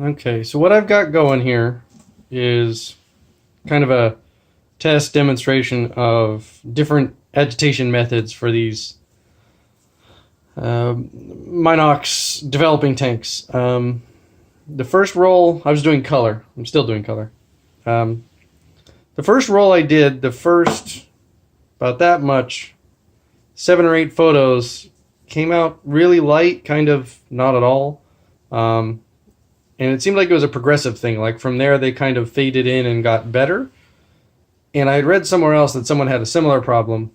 Okay, so what I've got going here is kind of a test demonstration of different agitation methods for these Minox developing tanks. The first roll, I was doing color. I'm still doing color. The first roll I did, the first about that much, 7 or 8 photos, came out really light, kind of not at all. And it seemed like it was a progressive thing. Like from there, they kind of faded in and got better. And I had read somewhere else that someone had a similar problem.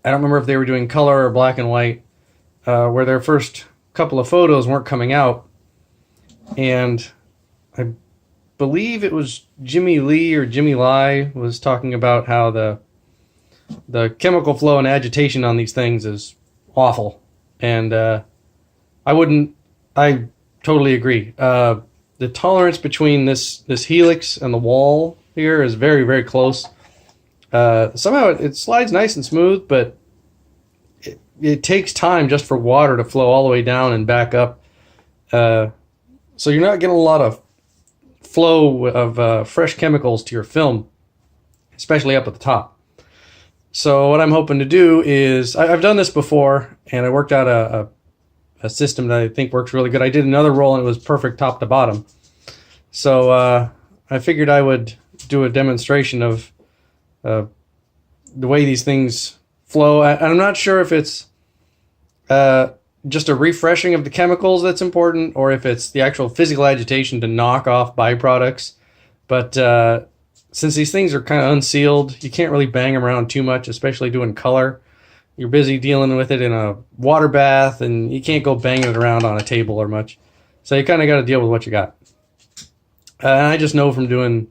I don't remember if they were doing color or black and white, where their first couple of photos weren't coming out. And I believe it was Jimmy Lee or Jimmy Lai was talking about how the chemical flow and agitation on these things is awful. And I totally agree. The tolerance between this helix and the wall here is very, very close. Somehow it slides nice and smooth, but it takes time just for water to flow all the way down and back up. So you're not getting a lot of flow of fresh chemicals to your film, especially up at the top. So what I'm hoping to do is, I've done this before, and I worked out a system that I think works really good. I did another roll, and it was perfect top to bottom. So I figured I would do a demonstration of the way these things flow. And I'm not sure if it's just a refreshing of the chemicals that's important, or if it's the actual physical agitation to knock off byproducts. But since these things are kind of unsealed, you can't really bang them around too much, especially doing color. You're busy dealing with it in a water bath, and you can't go banging it around on a table or much. So you kind of got to deal with what you got. And I just know from doing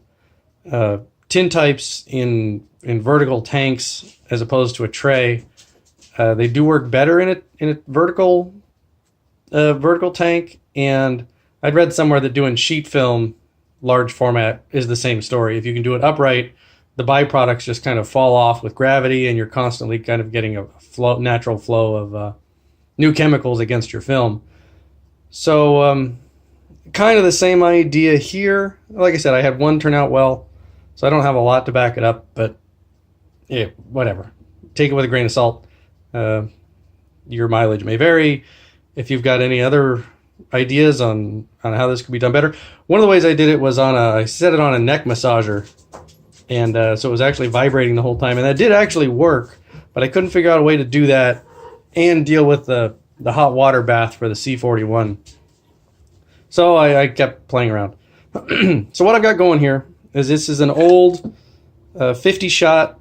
tin types in vertical tanks as opposed to a tray, they do work better in a vertical tank. And I'd read somewhere that doing sheet film large format is the same story. If you can do it upright, the byproducts just kind of fall off with gravity, and you're constantly kind of getting a natural flow of new chemicals against your film. So kind of the same idea here. Like I said, I had one turn out well, so I don't have a lot to back it up, but yeah, whatever. Take it with a grain of salt. Your mileage may vary. If you've got any other ideas on how this could be done better. One of the ways I did it was I set it on a neck massager, and so it was actually vibrating the whole time, and that did actually work, but I couldn't figure out a way to do that and deal with the hot water bath for the C41. So I kept playing around. So what I've got going here is this is an old 50-shot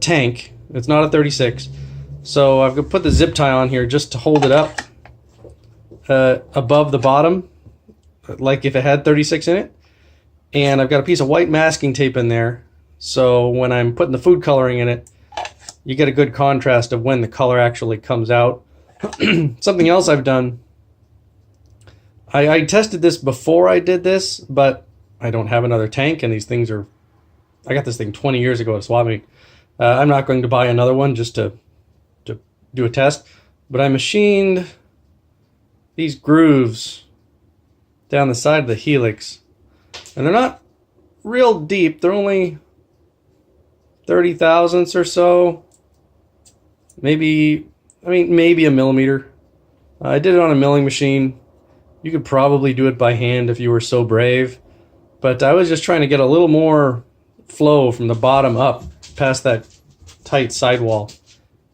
tank. It's not a 36. So I've put the zip tie on here just to hold it up above the bottom, like if it had 36 in it. And I've got a piece of white masking tape in there, so when I'm putting the food coloring in it, you get a good contrast of when the color actually comes out. Something else I've done, I tested this before I did this, but I don't have another tank, and these things are, I got this thing 20 years ago at a swap meet. I'm not going to buy another one just to do a test, but I machined these grooves down the side of the helix, and they're not real deep. They're only 30 thousandths or so, maybe a millimeter. I did it on a milling machine. You could probably do it by hand if you were so brave, but I was just trying to get a little more flow from the bottom up past that tight sidewall,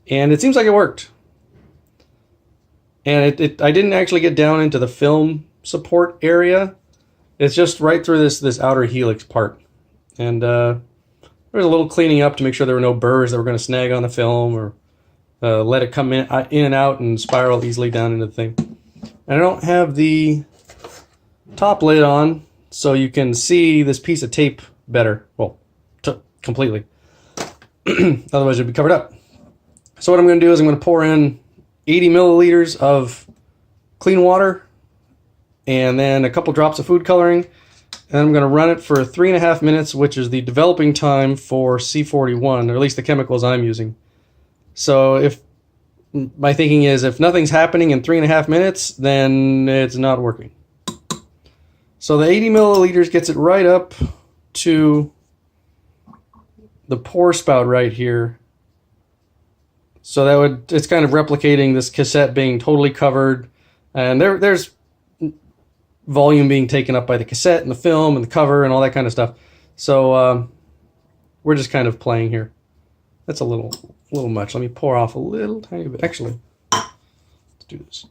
and it seems like it worked. And I didn't actually get down into the film support area. It's just right through this outer helix part. And there was a little cleaning up to make sure there were no burrs that were going to snag on the film, or let it come in and out and spiral easily down into the thing. And I don't have the top lid on, so you can see this piece of tape better. Well, completely. Otherwise it'd be covered up. So what I'm going to do is I'm going to pour in 80 milliliters of clean water, and then a couple drops of food coloring, and I'm going to run it for 3.5 minutes, which is the developing time for C41, or at least the chemicals I'm using. So if my thinking is if nothing's happening in 3.5 minutes, then it's not working. So the 80 milliliters gets it right up to the pour spout right here. So that would, it's kind of replicating this cassette being totally covered, and there's volume being taken up by the cassette and the film and the cover and all that kind of stuff. So we're just kind of playing here. That's a little much. Let me pour off a little tiny bit. Actually, let's do this.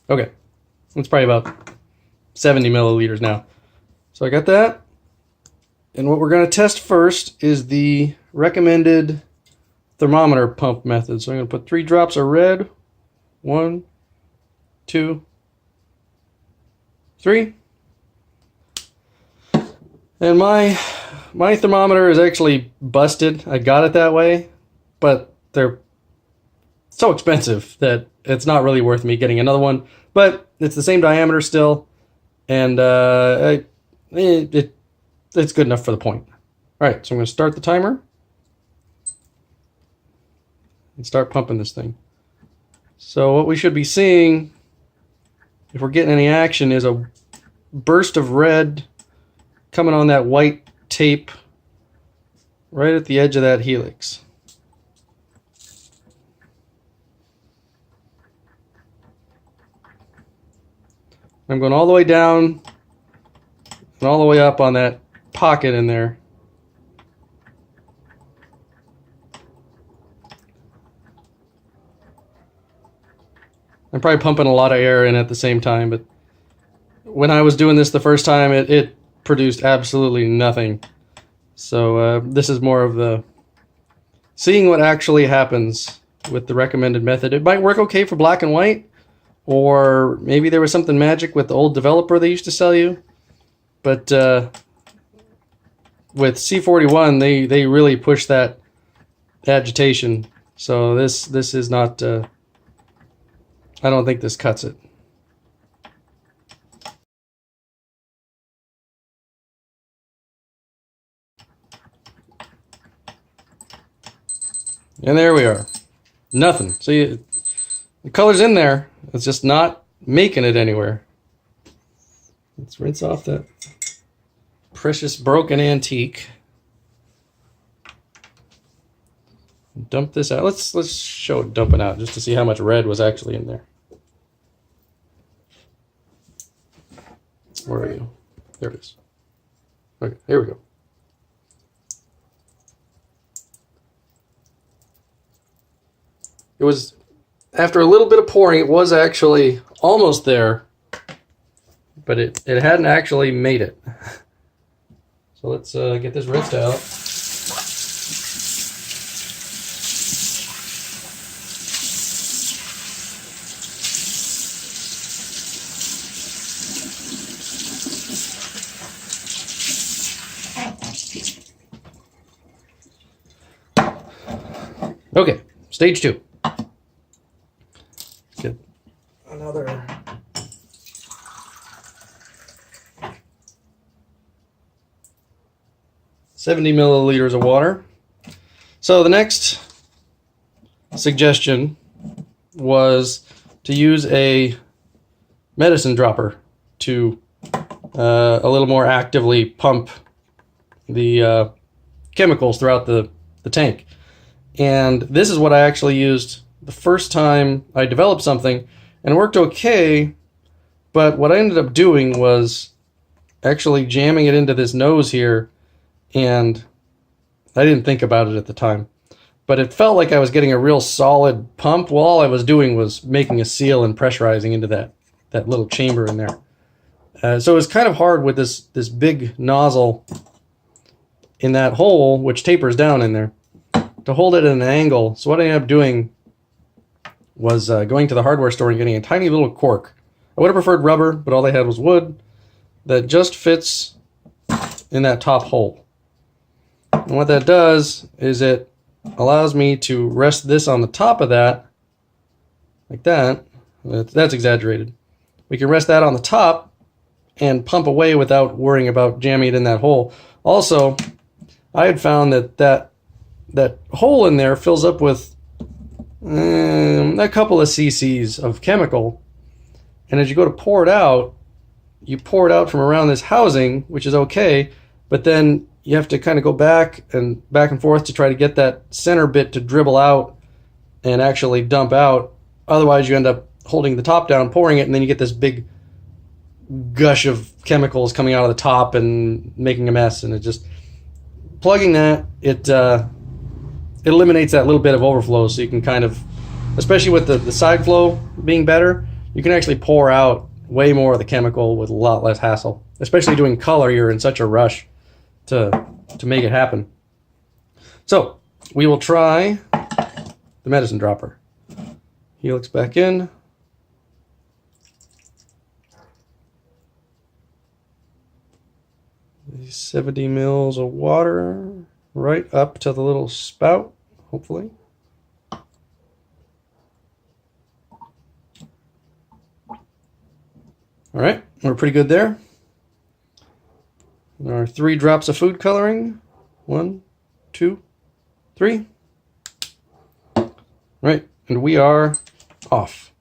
Okay, it's probably about 70 milliliters now. So I got that. And what we're going to test first is the recommended thermometer pump method. So I'm going to put 3 drops of red. 1, 2, 3. And my thermometer is actually busted. I got it that way, but they're so expensive that it's not really worth me getting another one. But it's the same diameter still, and it's good enough for the point. All right, so I'm going to start the timer and start pumping this thing. So what we should be seeing, if we're getting any action, is a burst of red coming on that white tape right at the edge of that helix. I'm going all the way down and all the way up on that pocket in there. I'm probably pumping a lot of air in at the same time, but when I was doing this the first time, it produced absolutely nothing. So this is more of the seeing what actually happens with the recommended method. It might work okay for black and white, or maybe there was something magic with the old developer they used to sell you. But with C41, they really push that agitation. So this is not. I don't think this cuts it. And there we are. Nothing. See, the color's in there. It's just not making it anywhere. Let's rinse off that precious broken antique. Dump this out. Let's show it dumping out just to see how much red was actually in there. Where are you? There it is. Okay, here we go. It was, after a little bit of pouring, it was actually almost there, but it hadn't actually made it. So let's get this rinsed out. Okay, stage 2. Let's get another. $70 milliliters of water. So the next suggestion was to use a medicine dropper to a little more actively pump the chemicals throughout the tank. And this is what I actually used the first time I developed something, and it worked okay, but what I ended up doing was actually jamming it into this nose here, and I didn't think about it at the time. But it felt like I was getting a real solid pump while all I was doing was making a seal and pressurizing into that little chamber in there. So it was kind of hard with this big nozzle in that hole, which tapers down in there, to hold it at an angle. So what I ended up doing was going to the hardware store and getting a tiny little cork. I would have preferred rubber, but all they had was wood that just fits in that top hole. And what that does is it allows me to rest this on the top of that, like that. That's exaggerated. We can rest that on the top and pump away without worrying about jamming it in that hole. Also, I had found that hole in there fills up with a couple of cc's of chemical. And as you go to pour it out, you pour it out from around this housing, which is okay, but then you have to kind of go back and forth to try to get that center bit to dribble out and actually dump out. Otherwise, you end up holding the top down, pouring it, and then you get this big gush of chemicals coming out of the top and making a mess. And it just, plugging that, it eliminates that little bit of overflow, so you can kind of, especially with the side flow being better, you can actually pour out way more of the chemical with a lot less hassle. Especially doing color, you're in such a rush to make it happen. So we will try the medicine dropper. Helix back in. These 70 mils of water right up to the little spout, hopefully. All right, we're pretty good there. There are 3 drops of food coloring. 1, 2, 3. All right, and we are off.